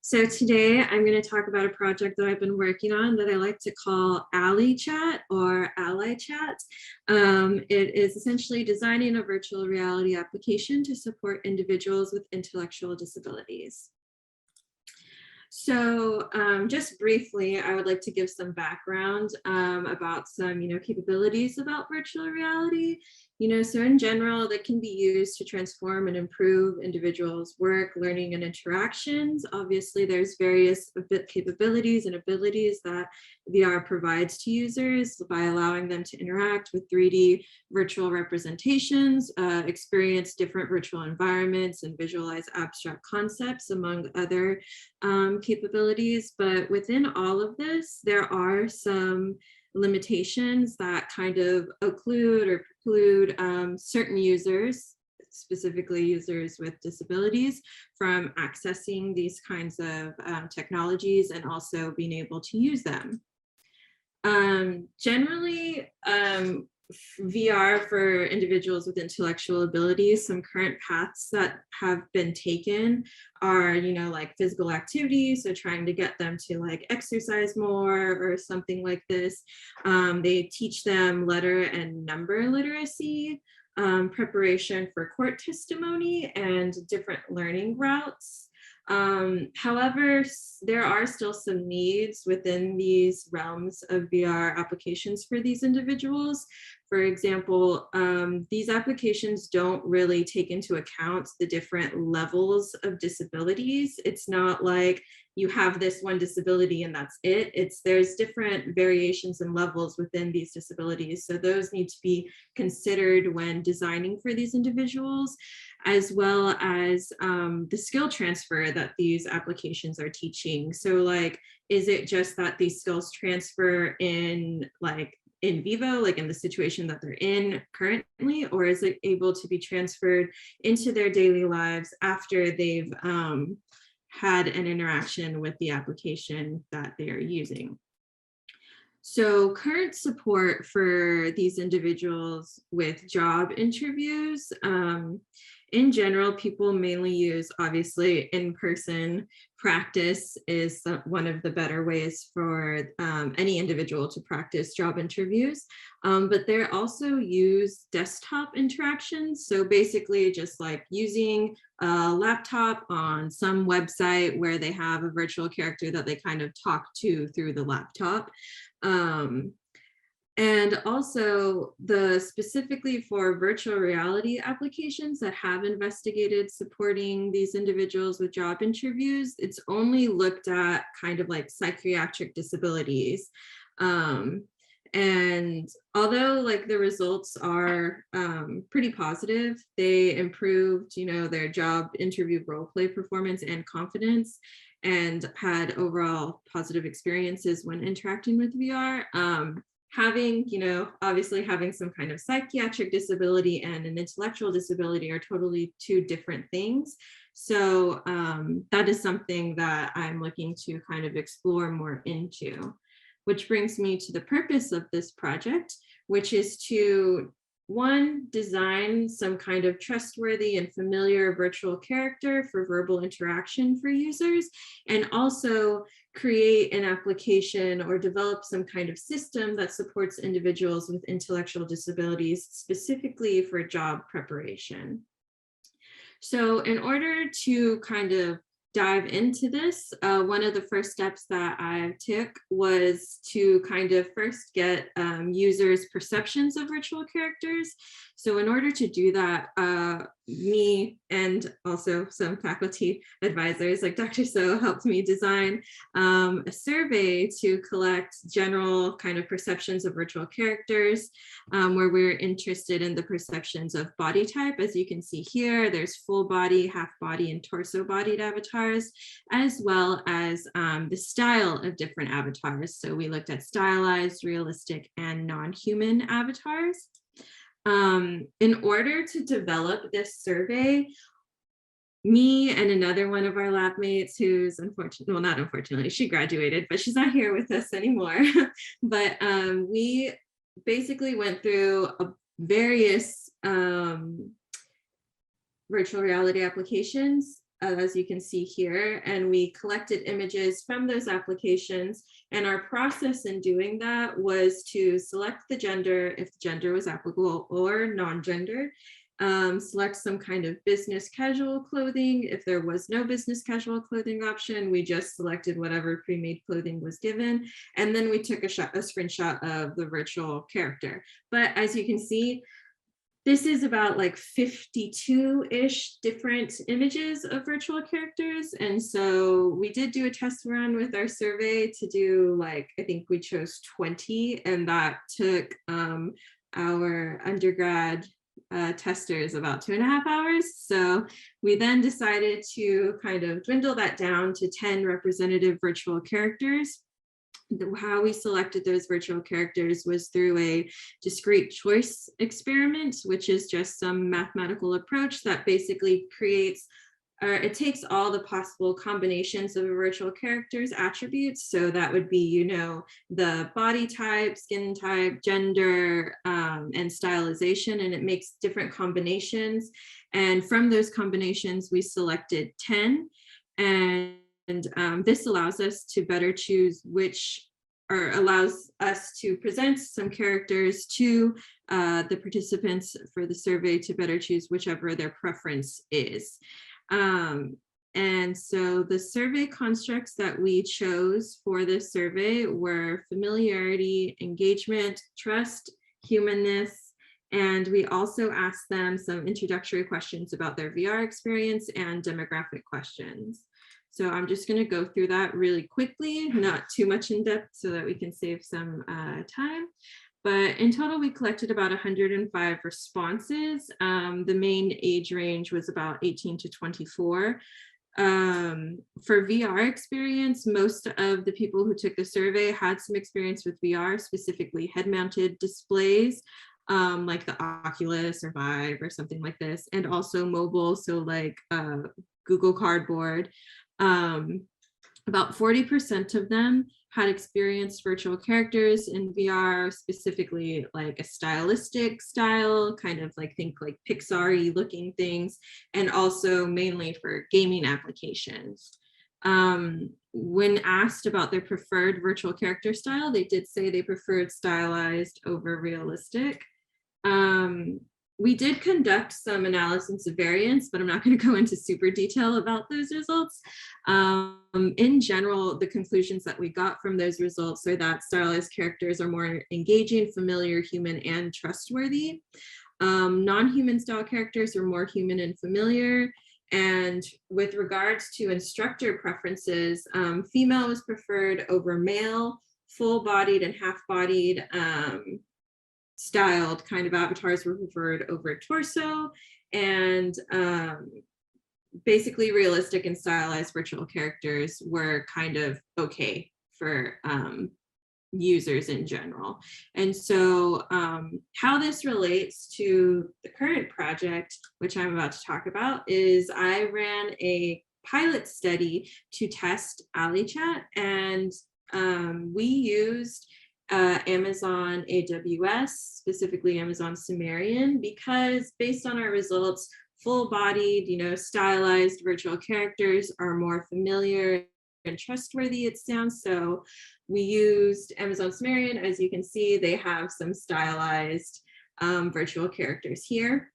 So today I'm going to talk about a project that I've been working on that I like to call Ally Chat or Ally Chat. It is essentially designing a virtual reality application to support individuals with intellectual disabilities. So just briefly, I would like to give some background about some, capabilities about virtual reality. So in general, that can be used to transform and improve individuals' work, learning, and interactions. Obviously, there's various capabilities and abilities that VR provides to users by allowing them to interact with 3D virtual representations, experience different virtual environments, and visualize abstract concepts, among other capabilities. But within all of this, there are some limitations that kind of occlude or preclude certain users, specifically users with disabilities, from accessing these kinds of technologies and also being able to use them. Generally, VR for individuals with intellectual abilities, some current paths that have been taken are, like physical activity, so trying to get them to like exercise more or something like this. They teach them letter and number literacy, preparation for court testimony, and different learning routes. However, there are still some needs within these realms of VR applications for these individuals. For example, these applications don't really take into account the different levels of disabilities. It's not like you have this one disability and that's it. There's different variations and levels within these disabilities. So those need to be considered when designing for these individuals, as well as the skill transfer that these applications are teaching. So like, is it just that these skills transfer in vivo, like in the situation that they're in currently, or is it able to be transferred into their daily lives after they've had an interaction with the application that they are using? So current support for these individuals with job interviews, in general, people mainly use, obviously, in-person practice is one of the better ways for any individual to practice job interviews. But they also use desktop interactions. So basically just like using a laptop on some website where they have a virtual character that they kind of talk to through the laptop. And also specifically for virtual reality applications that have investigated supporting these individuals with job interviews, it's only looked at kind of like psychiatric disabilities. And although like the results are pretty positive, they improved, their job interview role play performance and confidence, and had overall positive experiences when interacting with VR. Having, obviously having some kind of psychiatric disability and an intellectual disability are totally two different things. So that is something that I'm looking to kind of explore more into, which brings me to the purpose of this project, which is to, one, design some kind of trustworthy and familiar virtual character for verbal interaction for users, and also create an application or develop some kind of system that supports individuals with intellectual disabilities, specifically for job preparation. So in order to kind of dive into this, one of the first steps that I took was to kind of first get users' perceptions of virtual characters. So in order to do that, me and also some faculty advisors like Dr. So helped me design a survey to collect general kind of perceptions of virtual characters, where we're interested in the perceptions of body type. As you can see here, there's full body, half body, and torso bodied avatars, as well as the style of different avatars. So we looked at stylized, realistic, and non-human avatars. In order to develop this survey, me and another one of our lab mates who's not unfortunately, she graduated, but she's not here with us anymore. But we basically went through various virtual reality applications as you can see here, and we collected images from those applications. And our process in doing that was to select the gender, if the gender was applicable, or non-gender, select some kind of business casual clothing. If there was no business casual clothing option, we just selected whatever pre-made clothing was given. And then we took a screenshot of the virtual character. But as you can see, this is about like 52-ish different images of virtual characters. And so we did do a test run with our survey to do, like, I think we chose 20, and that took our undergrad testers about 2.5 hours. So we then decided to kind of dwindle that down to 10 representative virtual characters. How we selected those virtual characters was through a discrete choice experiment, which is just some mathematical approach that basically creates, it takes all the possible combinations of a virtual character's attributes. So that would be, you know, the body type, skin type, gender, and stylization, and it makes different combinations. And from those combinations, we selected 10. And this allows us to better choose which, or allows us to present some characters to the participants for the survey to better choose whichever their preference is. And so the survey constructs that we chose for this survey were familiarity, engagement, trust, humanness, and we also asked them some introductory questions about their VR experience and demographic questions. So I'm just going to go through that really quickly, not too much in depth, so that we can save some time. But in total, we collected about 105 responses. The main age range was about 18 to 24. For VR experience, most of the people who took the survey had some experience with VR, specifically head-mounted displays, like the Oculus or Vive or something like this, and also mobile, so like Google Cardboard. About 40% of them had experienced virtual characters in VR, specifically like a stylistic style, kind of like think like Pixar-y looking things, and also mainly for gaming applications. When asked about their preferred virtual character style, they did say they preferred stylized over realistic. We did conduct some analysis of variance, but I'm not going to go into super detail about those results. In general, the conclusions that we got from those results are that stylized characters are more engaging, familiar, human, and trustworthy. Non-human style characters are more human and familiar. And with regards to instructor preferences, female was preferred over male, full-bodied and half-bodied styled kind of avatars were preferred over torso, and basically realistic and stylized virtual characters were kind of okay for users in general. And so how this relates to the current project, which I'm about to talk about, is I ran a pilot study to test AliChat, and we used Amazon AWS, specifically Amazon Sumerian, because based on our results, full-bodied, you know, stylized virtual characters are more familiar and trustworthy, it sounds. So we used Amazon Sumerian. As you can see, they have some stylized virtual characters here.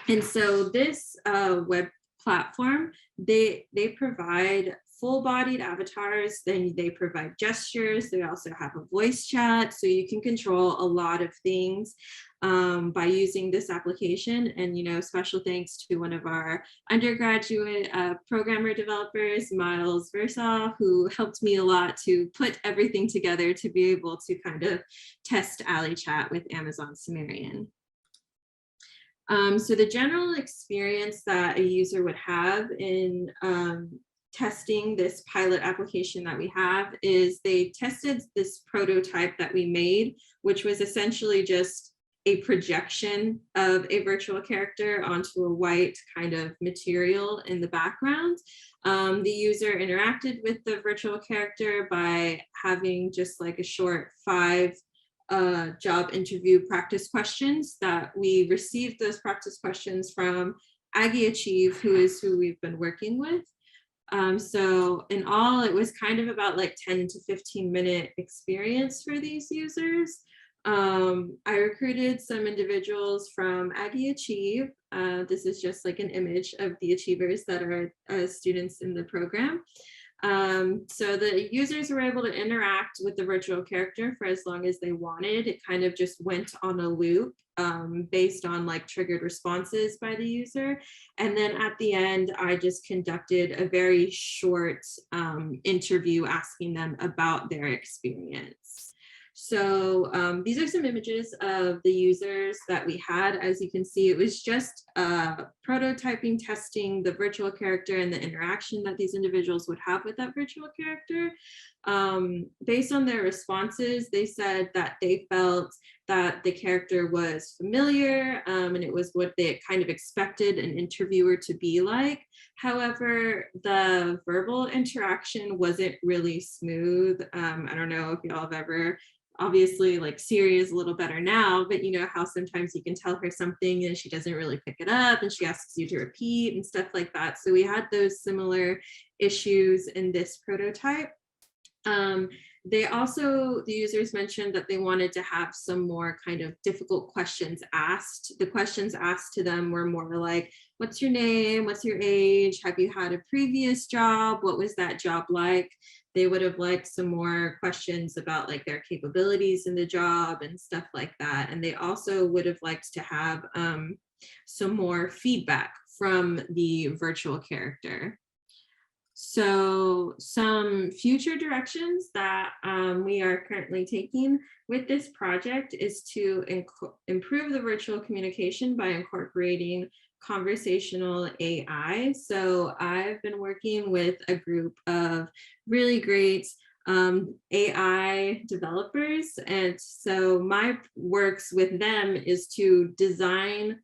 And so this web platform, they provide full-bodied avatars, then they provide gestures, they also have a voice chat, so you can control a lot of things by using this application. And, you know, special thanks to one of our undergraduate programmer developers, Miles Versaw, who helped me a lot to put everything together to be able to kind of test AliChat with Amazon Sumerian. So the general experience that a user would have in testing this pilot application that we have is they tested this prototype that we made, which was essentially just a projection of a virtual character onto a white kind of material in the background. The user interacted with the virtual character by having just like a short 5 job interview practice questions that we received those practice questions from Aggie Achieve, who is who we've been working with. So in all, it was kind of about like 10 to 15-minute experience for these users. I recruited some individuals from Aggie Achieve. This is just like an image of the achievers that are students in the program. So the users were able to interact with the virtual character for as long as they wanted. It kind of just went on a loop based on like triggered responses by the user. And then at the end, I just conducted a very short interview asking them about their experience. So these are some images of the users that we had. As you can see, it was just prototyping, testing the virtual character and the interaction that these individuals would have with that virtual character. Based on their responses, they said that they felt that the character was familiar and it was what they kind of expected an interviewer to be like. However, the verbal interaction wasn't really smooth. I don't know if y'all have ever, obviously like Siri is a little better now, but you know how sometimes you can tell her something and she doesn't really pick it up and she asks you to repeat and stuff like that. So we had those similar issues in this prototype. The users mentioned that they wanted to have some more kind of difficult questions asked. The questions asked to them were more like, what's your name? What's your age? Have you had a previous job? What was that job like? They would have liked some more questions about like their capabilities in the job and stuff like that. And they also would have liked to have some more feedback from the virtual character. So some future directions that we are currently taking with this project is to improve the virtual communication by incorporating conversational AI. So I've been working with a group of really great AI developers. And so my works with them is to design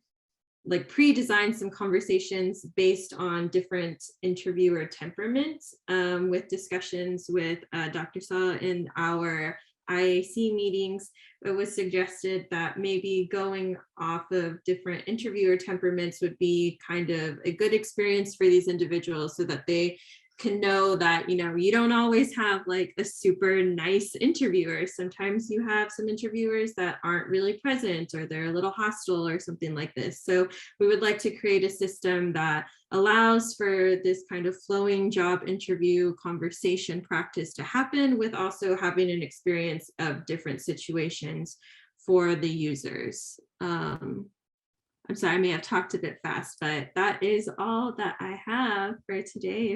like pre-design some conversations based on different interviewer temperaments with discussions with Dr. Saw in our IAC meetings. It was suggested that maybe going off of different interviewer temperaments would be kind of a good experience for these individuals so that they can know that, you know, you don't always have like a super nice interviewer. Sometimes you have some interviewers that aren't really present or they're a little hostile or something like this. So we would like to create a system that allows for this kind of flowing job interview conversation practice to happen with also having an experience of different situations for the users. I'm sorry, I may have talked a bit fast, but that is all that I have for today.